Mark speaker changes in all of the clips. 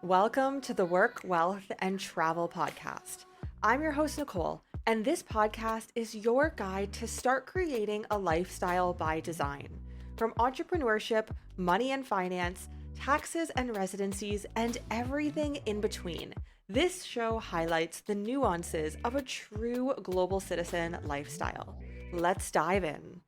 Speaker 1: Welcome to the Work, Wealth, and Travel podcast. I'm your host, Nicole, and this podcast is your guide to start creating a lifestyle by design. From entrepreneurship, money and finance, taxes and residencies, and everything in between, this show highlights the nuances of a true global citizen lifestyle. Let's dive in.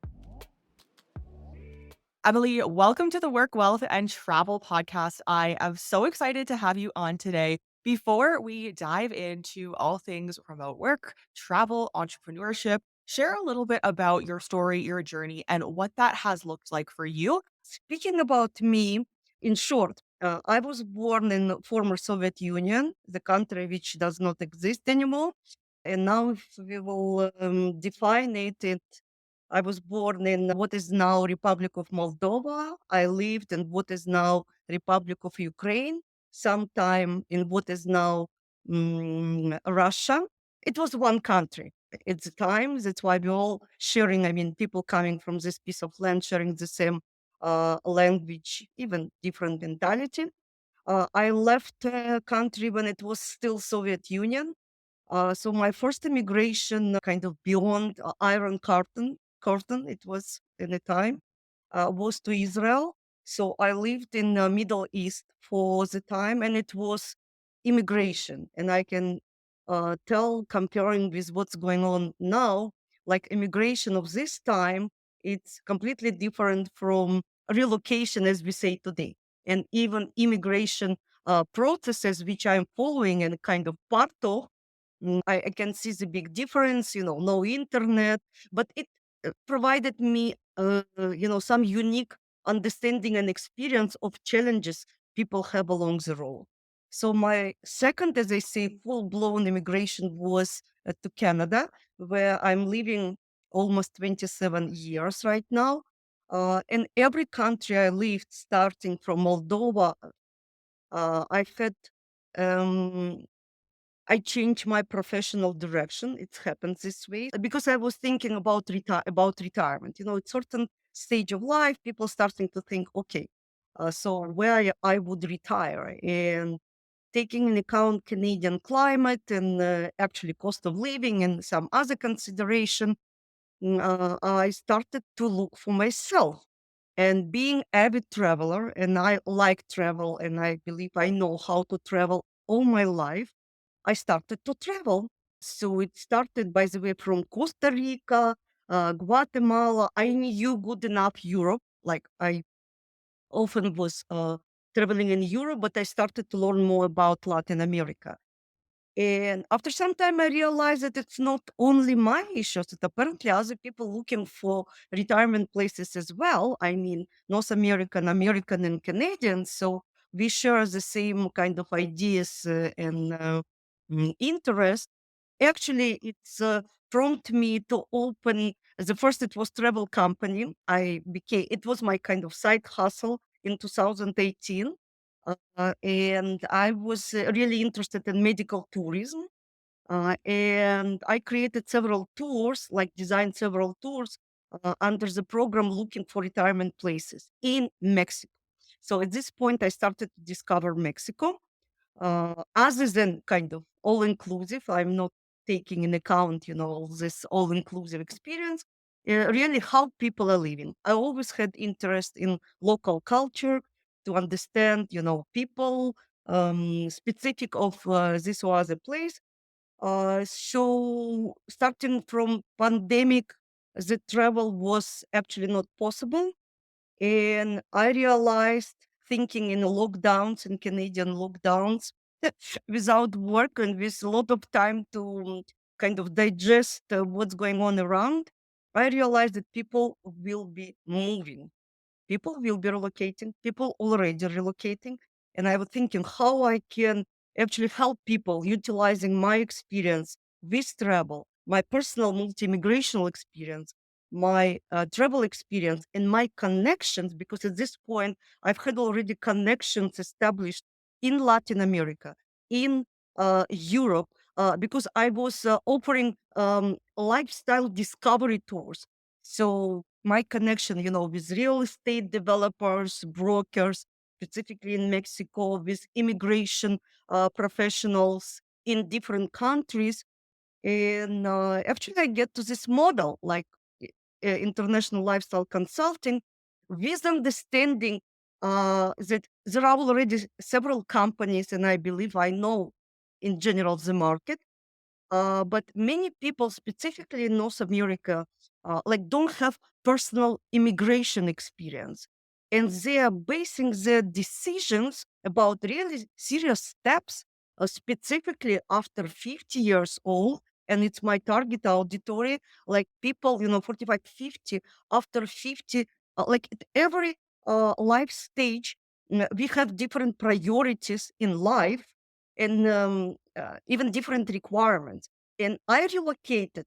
Speaker 1: Emily, welcome to the Work, Wealth, and Travel podcast. I am so excited to have you on today. Before we dive into all things remote work, travel, entrepreneurship, share a little bit about your story, your journey, and what that has looked like for you.
Speaker 2: Speaking about me, in short, I was born in former Soviet Union, the country which does not exist anymore. And now, if we will define it, I was born in what is now Republic of Moldova. I lived in what is now Republic of Ukraine, sometime in what is now Russia. It was one country at the time. That's why we're all sharing. I mean, people coming from this piece of land sharing the same language, even different mentality. I left country when it was still Soviet Union. So my first immigration, kind of beyond Iron curtain, it was in the time, was to Israel. So I lived in the Middle East for the time, and it was immigration. And I can tell, comparing with what's going on now, like immigration of this time, it's completely different from relocation, as we say today, and even immigration processes, which I'm following and kind of part of. I can see the big difference, no internet, but it provided me, some unique understanding and experience of challenges people have along the road. So my second, as I say, full-blown immigration was to Canada, where I'm living almost 27 years right now. In every country I lived, starting from Moldova, I had um, I changed my professional direction. It happens this way because I was thinking about retirement. At certain stage of life, people starting to think, okay, so where I would retire, and taking in account Canadian climate and actually cost of living and some other consideration, I started to look for myself. And being avid traveler, and I like travel, and I believe I know how to travel all my life, I started to travel. So it started, by the way, from Costa Rica, Guatemala. I knew good enough Europe. Like I often was traveling in Europe, but I started to learn more about Latin America. And after some time, I realized that it's not only my issues, that apparently other people looking for retirement places as well. I mean, North American, American, and Canadian. So we share the same kind of ideas and interest. Actually, it's prompted me to open the first. It was travel company. It was my kind of side hustle in 2018, and I was really interested in medical tourism. And I created several tours, like designed several tours under the program looking for retirement places in Mexico. So at this point, I started to discover Mexico. Other than kind of all inclusive, I'm not taking in account, all this all inclusive experience. Really, how people are living. I always had interest in local culture to understand, people specific of this or other place. So starting from pandemic, the travel was actually not possible, and I realized, thinking in lockdowns, in Canadian lockdowns, without work and with a lot of time to kind of digest what's going on around, I realized that people will be moving. People will be relocating, people already relocating. And I was thinking how I can actually help people utilizing my experience with travel, my personal multi-immigrational experience, my travel experience, and my connections, because at this point, I've had already connections established in Latin America, in Europe, because I was offering lifestyle discovery tours. So my connection, with real estate developers, brokers, specifically in Mexico, with immigration professionals in different countries. And actually, I get to this model like international lifestyle consulting with understanding that there are already several companies, and I believe I know in general the market, but many people, specifically in North America, like don't have personal immigration experience, and they are basing their decisions about really serious steps, specifically after 50 years old. And it's my target auditory, like people, 45, 50, after 50, like at every life stage, we have different priorities in life and even different requirements. And I relocated,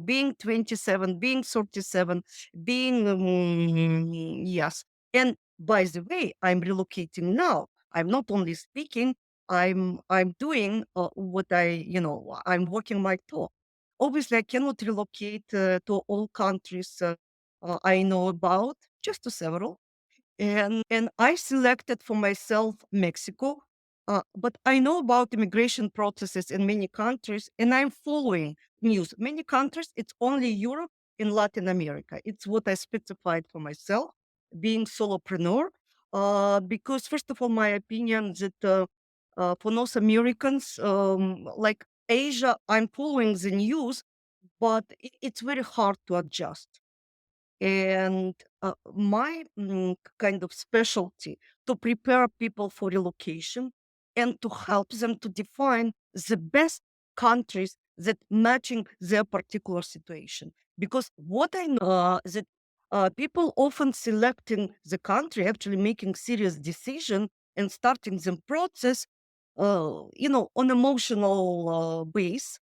Speaker 2: being 27, being 37, being, yes. And by the way, I'm relocating now. I'm not only speaking, I'm doing what I'm working my talk. Obviously, I cannot relocate to all countries I know about, just to several. And I selected for myself Mexico, but I know about immigration processes in many countries, and I'm following news. Many countries, it's only Europe and Latin America. It's what I specified for myself, being solopreneur, because first of all, my opinion that for North Americans, like Asia, I'm following the news, but it's very hard to adjust. And my kind of specialty to prepare people for relocation and to help them to define the best countries that matching their particular situation. Because what I know that people often selecting the country, actually making serious decision and starting the process, on emotional base,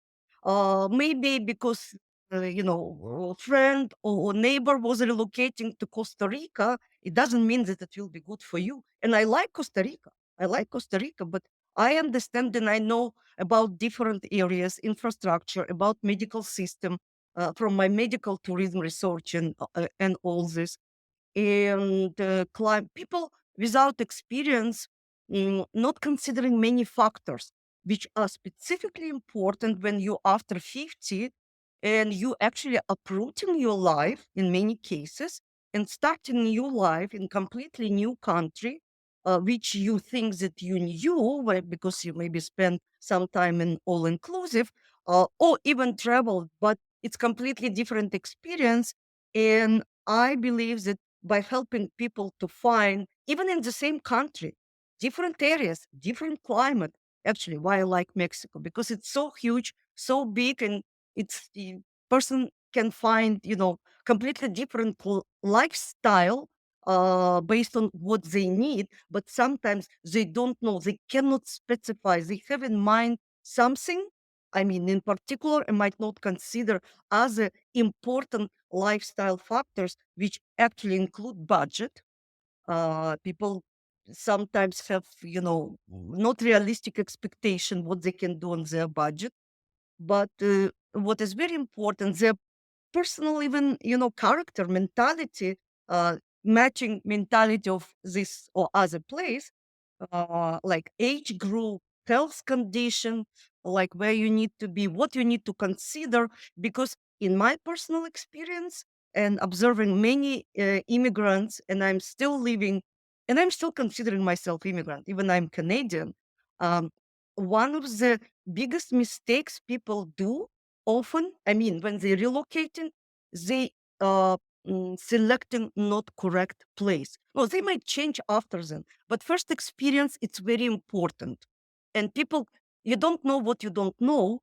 Speaker 2: maybe because a friend or neighbor was relocating to Costa Rica, it doesn't mean that it will be good for you. And I like Costa Rica. I like Costa Rica, but I understand and I know about different areas, infrastructure, about medical system, from my medical tourism research and all this. And people without experience, not considering many factors which are specifically important when you after 50 and you actually uprooting your life in many cases and starting new life in completely new country, which you think that you knew because you maybe spent some time in all inclusive, or even traveled, but it's completely different experience. And I believe that by helping people to find, even in the same country, different areas, different climate. Actually, why I like Mexico, because it's so huge, so big, and it's the person can find, completely different lifestyle based on what they need, but sometimes they don't know, they cannot specify, they have in mind something. I mean, in particular, I might not consider as a important lifestyle factors, which actually include budget. People sometimes have, not realistic expectation what they can do on their budget. But what is very important, their personal, even, character, mentality, matching mentality of this or other place, like age group, health condition, like where you need to be, what you need to consider. Because in my personal experience and observing many immigrants, and I'm still living, and I'm still considering myself immigrant, even I'm Canadian. Um, One of the biggest mistakes people do often, I mean, when they relocating, they selecting not correct place. Well, they might change after them, but first experience, it's very important. And people, you don't know what you don't know.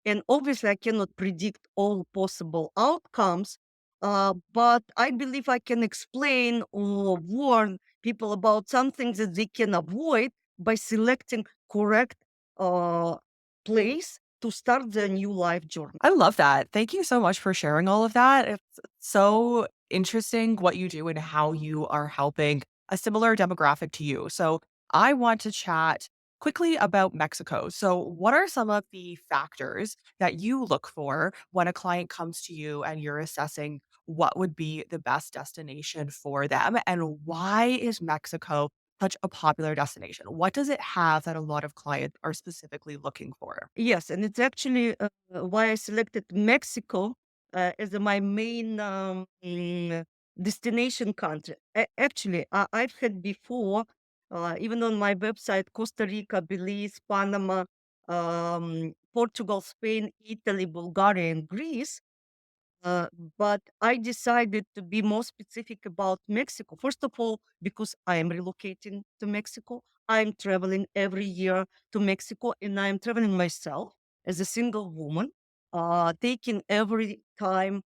Speaker 2: And obviously, I cannot predict all possible outcomes. But I believe I can explain or warn people about some things that they can avoid by selecting correct uh, place to start their new life journey.
Speaker 1: I love that. Thank you so much for sharing all of that. It's so interesting what you do and how you are helping a similar demographic to you. So, I want to chat quickly about Mexico. So, what are some of the factors that you look for when a client comes to you and you're assessing what would be the best destination for them? And why is Mexico such a popular destination? What does it have that a lot of clients are specifically looking for?
Speaker 2: Yes, and it's actually why I selected Mexico as my main destination country. Actually, I've had before, even on my website, Costa Rica, Belize, Panama, Portugal, Spain, Italy, Bulgaria, and Greece. Uh, but I decided to be more specific about Mexico. First of all, because I am relocating to Mexico. I'm traveling every year to Mexico, and I'm traveling myself as a single woman, taking every time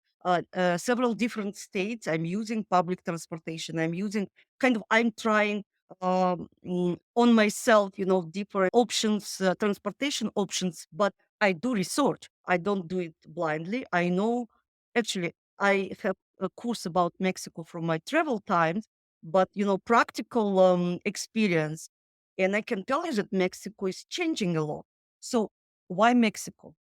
Speaker 2: several different states. I'm using public transportation. I'm trying on myself, different options, transportation options, but I do research. I don't do it blindly. I know. Actually, I have a course about Mexico from my travel times, but practical experience, and I can tell you that Mexico is changing a lot. So why Mexico?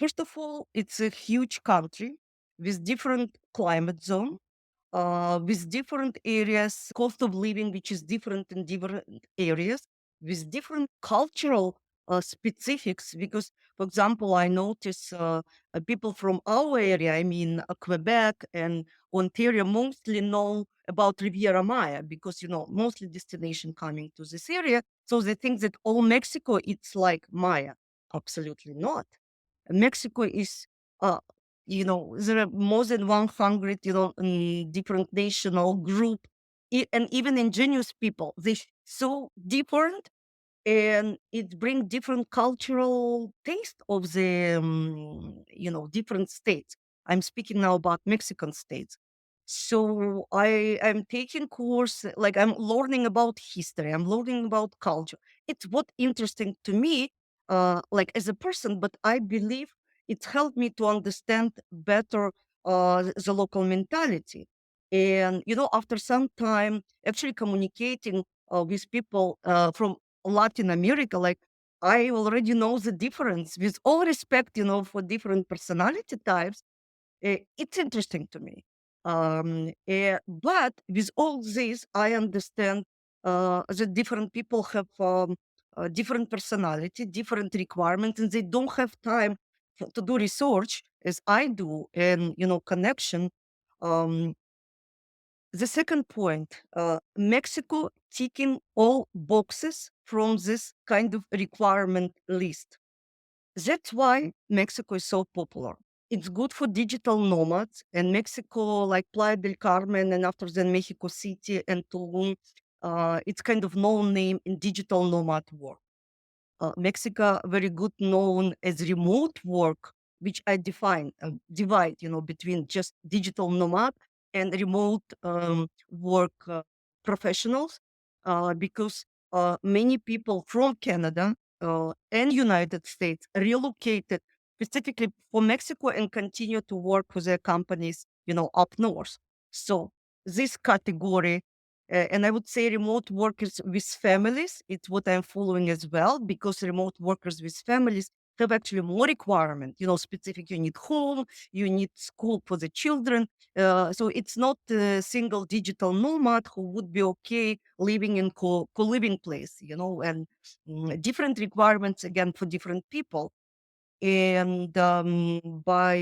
Speaker 2: First of all, it's a huge country with different climate zone, with different areas, cost of living, which is different in different areas, with different cultural specifics. Because, for example, I notice people from our area, I mean, Quebec and Ontario, mostly know about Riviera Maya because, mostly destination coming to this area. So they think that all Mexico, it's like Maya. Absolutely not. Mexico is, uh, there are more than 100, different national group, and even indigenous people. They so different, and it brings different cultural taste of the, different states. I'm speaking now about Mexican states. So I'm taking course, like I'm learning about history. I'm learning about culture. It's what interesting to me, like as a person, but I believe it helped me to understand better the local mentality. And after some time, actually communicating with people from Latin America, like I already know the difference. With all respect, for different personality types, it's interesting to me. But with all this, I understand that different people have different personality, different requirements, and they don't have time to do research as I do, and connection. Um, the second point, Mexico ticking all boxes from this kind of requirement list. That's why Mexico is so popular. It's good for digital nomads, and Mexico, like Playa del Carmen, and after then Mexico City and Tulum, it's kind of known name in digital nomad world. Mexico very good known as remote work, which I divide, between just digital nomad and remote work professionals, because many people from Canada and United States relocated specifically for Mexico and continue to work for their companies, up north. So this category, and I would say remote workers with families, it's what I'm following as well, because remote workers with families have actually more requirement, specific, you need home, you need school for the children. So it's not a single digital nomad who would be okay living in co-living place, and different requirements again for different people. And by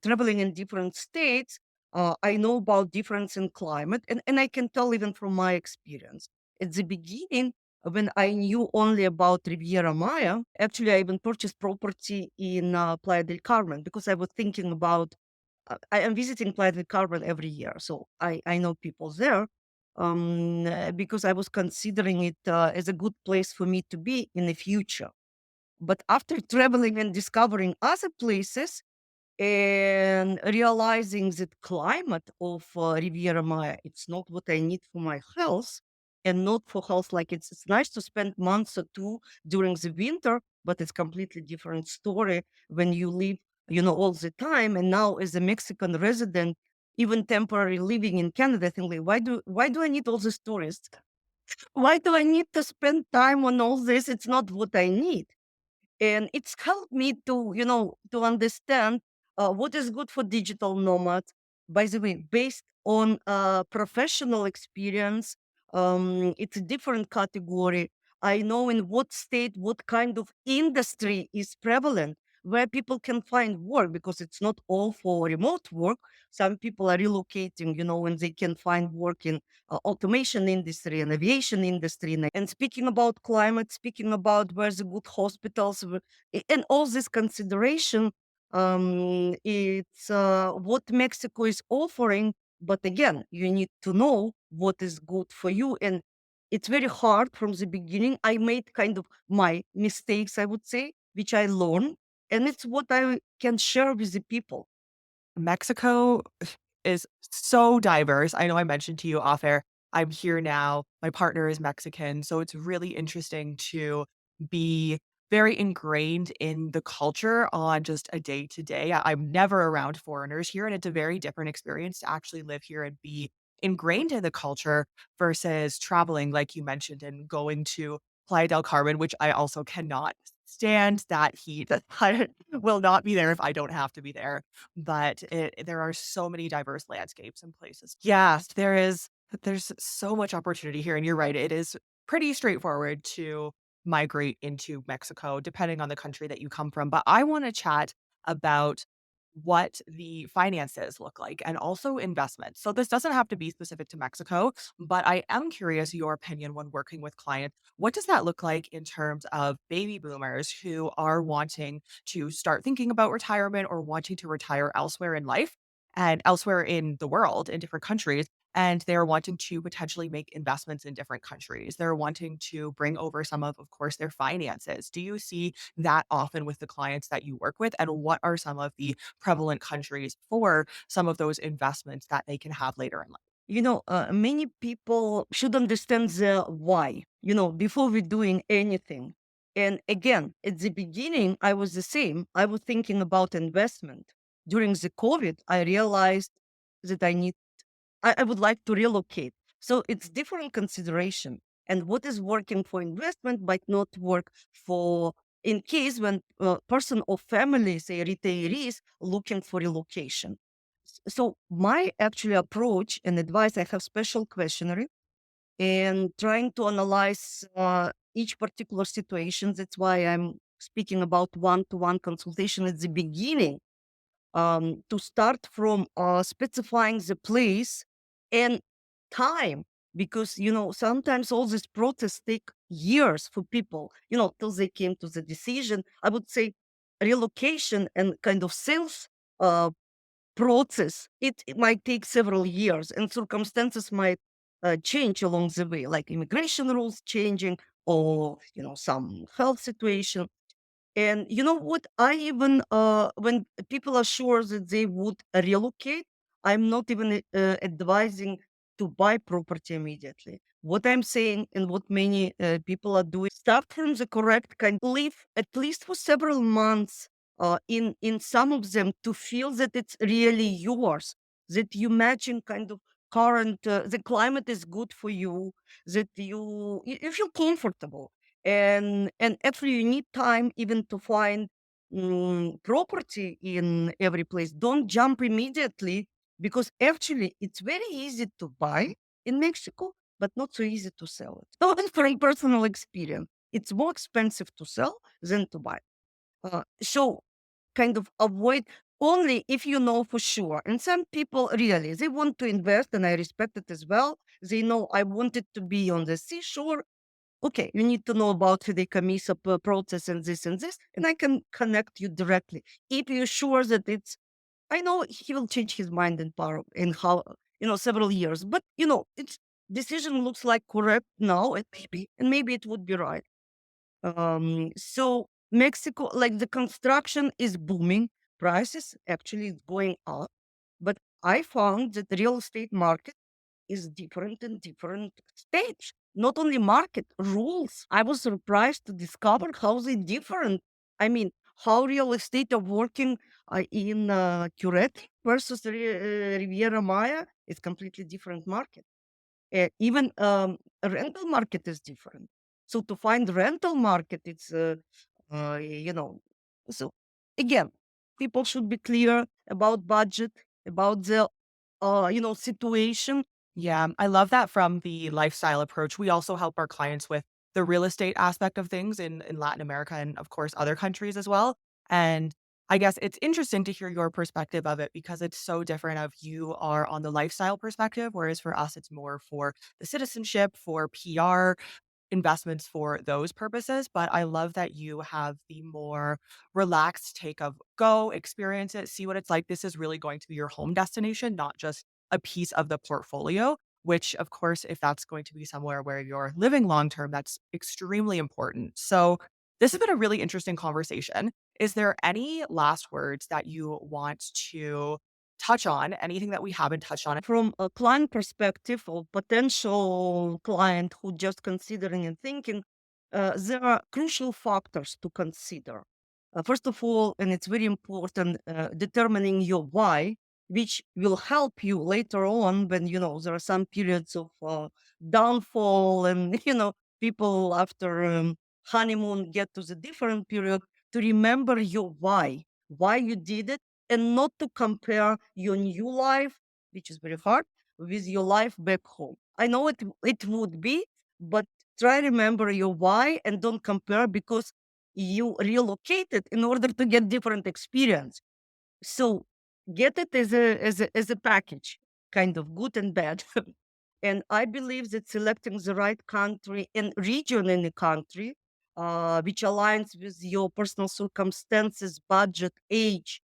Speaker 2: traveling in different states, I know about difference in climate, and I can tell even from my experience. At the beginning, when I knew only about Riviera Maya, actually I even purchased property in Playa del Carmen because I was thinking about, I am visiting Playa del Carmen every year, so I know people there. Because I was considering it as a good place for me to be in the future. But after traveling and discovering other places and realizing that climate of Riviera Maya, it's not what I need for my health, and not for health. Like it's nice to spend months or two during the winter, but it's completely different story when you live, all the time. And now as a Mexican resident, even temporary living in Canada, I think like, why do I need all these tourists? Why do I need to spend time on all this? It's not what I need, and it's helped me to to understand what is good for digital nomads, by the way, based on professional experience, It's a different category. I know in what state, what kind of industry is prevalent, where people can find work, because it's not all for remote work. Some people are relocating, when they can find work in automation industry and aviation industry. And speaking about climate, speaking about where's the good hospitals, and all this consideration, it's what Mexico is offering. But again, you need to know what is good for you. And it's very hard from the beginning. I made kind of my mistakes, I would say, which I learned. And it's what I can share with the people.
Speaker 1: Mexico is so diverse. I know I mentioned to you off air, I'm here now. My partner is Mexican, so it's really interesting to be very ingrained in the culture on just a day to day. I'm never around foreigners here, and it's a very different experience to actually live here and be ingrained in the culture versus traveling, like you mentioned, and going to Playa del Carmen, which I also cannot stand that heat. I will not be there if I don't have to be there. But there are so many diverse landscapes and places. Yes, there's so much opportunity here, and you're right, it is pretty straightforward to migrate into Mexico, depending on the country that you come from. But I wanna chat about what the finances look like and also investments. So this doesn't have to be specific to Mexico, but I am curious your opinion when working with clients. What does that look like in terms of baby boomers who are wanting to start thinking about retirement or wanting to retire elsewhere in life and elsewhere in the world in different countries? And they're wanting to potentially make investments in different countries. They're wanting to bring over some of course, their finances. Do you see that often with the clients that you work with? And what are some of the prevalent countries for some of those investments that they can have later in life?
Speaker 2: Many people should understand the why, before we're doing anything. And again, at the beginning, I was the same. I was thinking about investment. During the COVID, I realized that I would like to relocate. So it's different consideration. And what is working for investment might not work for in case when a person or family, say retirees, looking for relocation. So my actually approach and advice, I have special questionnaire and trying to analyze each particular situation. That's why I'm speaking about one-to-one consultation at the beginning, to start from specifying the place and time, because sometimes all this process take years for people, till they came to the decision. I would say relocation and kind of sales uh, process, it might take several years, and circumstances might change along the way, like immigration rules changing, or some health situation. And you know what? I even when people are sure that they would relocate, I'm not even advising to buy property immediately. What I'm saying, and what many people are doing, start from the correct kind, live at least for several months in some of them, to feel that it's really yours, that you imagine kind of current the climate is good for you, that you feel comfortable. And actually you need time even to find property in every place. Don't jump immediately, because actually it's very easy to buy in Mexico, but not so easy to sell it. So from personal experience, it's more expensive to sell than to buy. So kind of avoid, only if you know for sure. And some people really, they want to invest, and I respect it as well. They know I want it to be on the seashore. Okay, you need to know about the Camisa process and this, and I can connect you directly. If you're sure that it's, I know he will change his mind in how, several years, but it's decision looks like correct now, and maybe it would be right. So Mexico, like the construction is booming, prices actually is going up, but I found that the real estate market is different in different states. Not only market rules. I was surprised to discover how they different. I mean, how real estate are working in Curete versus Riviera Maya is completely different market. Even rental market is different. So to find rental market, it's uh, you know. So again, people should be clear about budget, about the situation,
Speaker 3: Yeah, I love that from the lifestyle approach. We also help our clients with the real estate aspect of things in Latin America and of course other countries as well. And I guess it's interesting to hear your perspective of it because it's so different of you are on the lifestyle perspective, whereas for us it's more for the citizenship, for PR, investments for those purposes, but I love that you have the more relaxed take of go, experience it, see what it's like. This is really going to be your home destination, not just a piece of the portfolio, which, of course, if that's going to be somewhere where you're living long term, that's extremely important. So, this has been a really interesting conversation. Is there any last words that you want to touch on? Anything that we haven't touched on?
Speaker 2: From a client perspective or potential client who just considering and thinking, there are crucial factors to consider. First of all, and it's very important, determining your why, which will help you later on when there are some periods of downfall, and people after honeymoon get to the different period to remember your why you did it, and not to compare your new life, which is very hard, with your life back home. I know it would be, but try remember your why and don't compare, because you relocated in order to get different experience. So get it as a package, kind of good and bad. And I believe that selecting the right country and region in the country, which aligns with your personal circumstances, budget, age,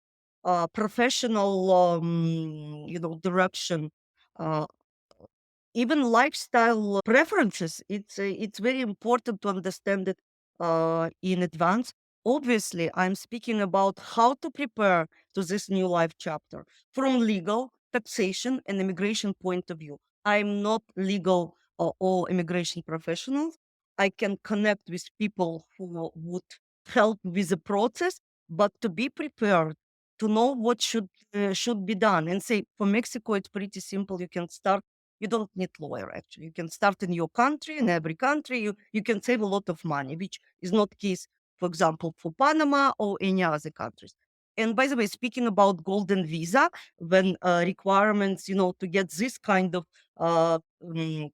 Speaker 2: professional, direction, uh, even lifestyle preferences. It's very important to understand it in advance. Obviously, I'm speaking about how to prepare to this new life chapter from legal, taxation, and immigration point of view. I'm not legal or immigration professional. I can connect with people who would help with the process, but to be prepared, to know what should be done. And say for Mexico, it's pretty simple. You can start, you don't need lawyer actually. You can start in your country, in every country. You can save a lot of money, which is not case, for example, for Panama or any other countries. And by the way, speaking about golden visa, when requirements, to get this kind of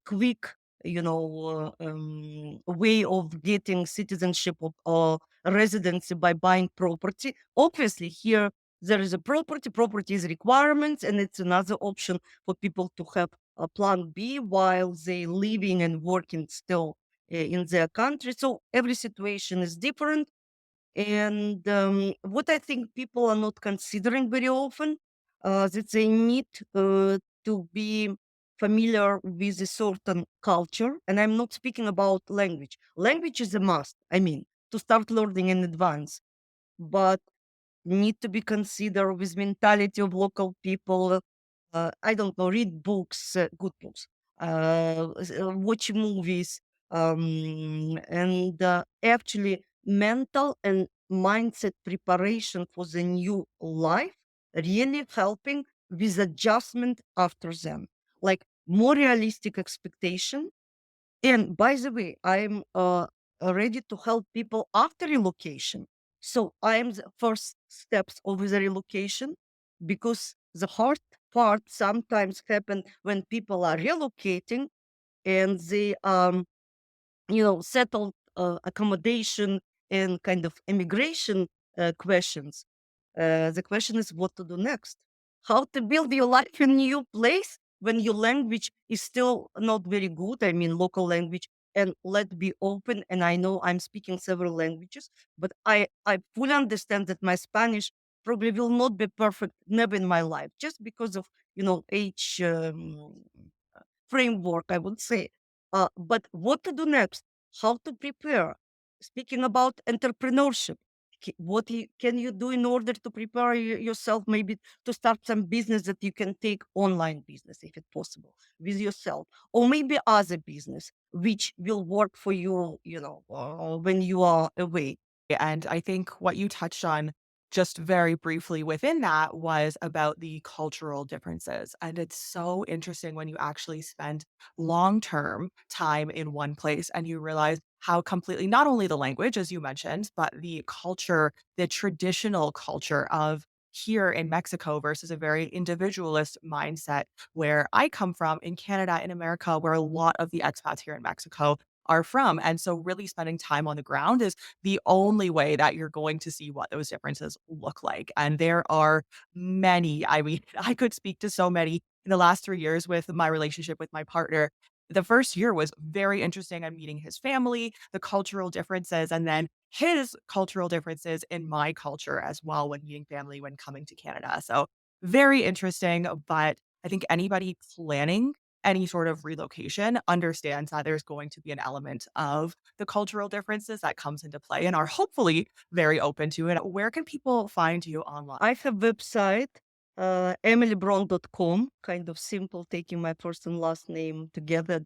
Speaker 2: quick, way of getting citizenship or residency by buying property. Obviously, here there is a property is requirements, and it's another option for people to have a plan B while they living and working still in their country. So every situation is different. And what I think people are not considering very often, that they need to be familiar with a certain culture. And I'm not speaking about language. Language is a must, I mean, to start learning in advance. But need to be considered with mentality of local people. I don't know, read books, good books, watch movies, and actually mental and mindset preparation for the new life, really helping with adjustment after them, like more realistic expectation. And by the way, I'm ready to help people after relocation. So I am the first steps of the relocation, because the hard part sometimes happen when people are relocating and they settled accommodation and kind of immigration questions. The question is what to do next. How to build your life in new place when your language is still not very good. I mean, local language. And let's be open. And I know I'm speaking several languages, but I fully understand that my Spanish probably will not be perfect never in my life, just because of age framework, I would say. But what to do next? How to prepare? Speaking about entrepreneurship, what can you do in order to prepare yourself, maybe to start some business that you can take online business, if it's possible, with yourself, or maybe other business which will work for you, when you are away.
Speaker 3: And I think what you touched on just very briefly within that was about the cultural differences. And it's so interesting when you actually spend long term time in one place and you realize how completely, not only the language, as you mentioned, but the culture, the traditional culture of here in Mexico versus a very individualist mindset where I come from in Canada, in America, where a lot of the expats here in Mexico are from. And so really spending time on the ground is the only way that you're going to see what those differences look like. And there are many, I mean, I could speak to so many in the last 3 years with my relationship with my partner. The first year was very interesting. I'm meeting his family, the cultural differences, and then his cultural differences in my culture as well when meeting family when coming to Canada. So very interesting. But I think anybody planning any sort of relocation understands that there's going to be an element of the cultural differences that comes into play and are hopefully very open to it. Where can people find you online?
Speaker 2: I have website, emilybron.com, kind of simple, taking my first and last name together,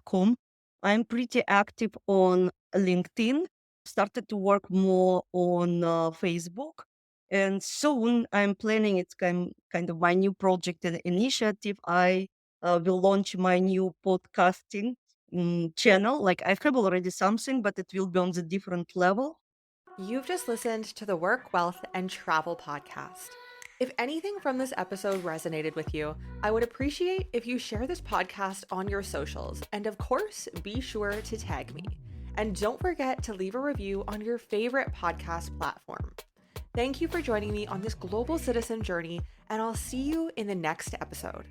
Speaker 2: .com. I'm pretty active on LinkedIn, started to work more on Facebook. And soon I'm planning, it's kind of my new project and initiative. I will launch my new podcasting channel. Like I have already something, but it will be on the different level.
Speaker 1: You've just listened to the Work, Wealth, and Travel podcast. If anything from this episode resonated with you, I would appreciate if you share this podcast on your socials. And of course, be sure to tag me. And don't forget to leave a review on your favorite podcast platform. Thank you for joining me on this global citizen journey, and I'll see you in the next episode.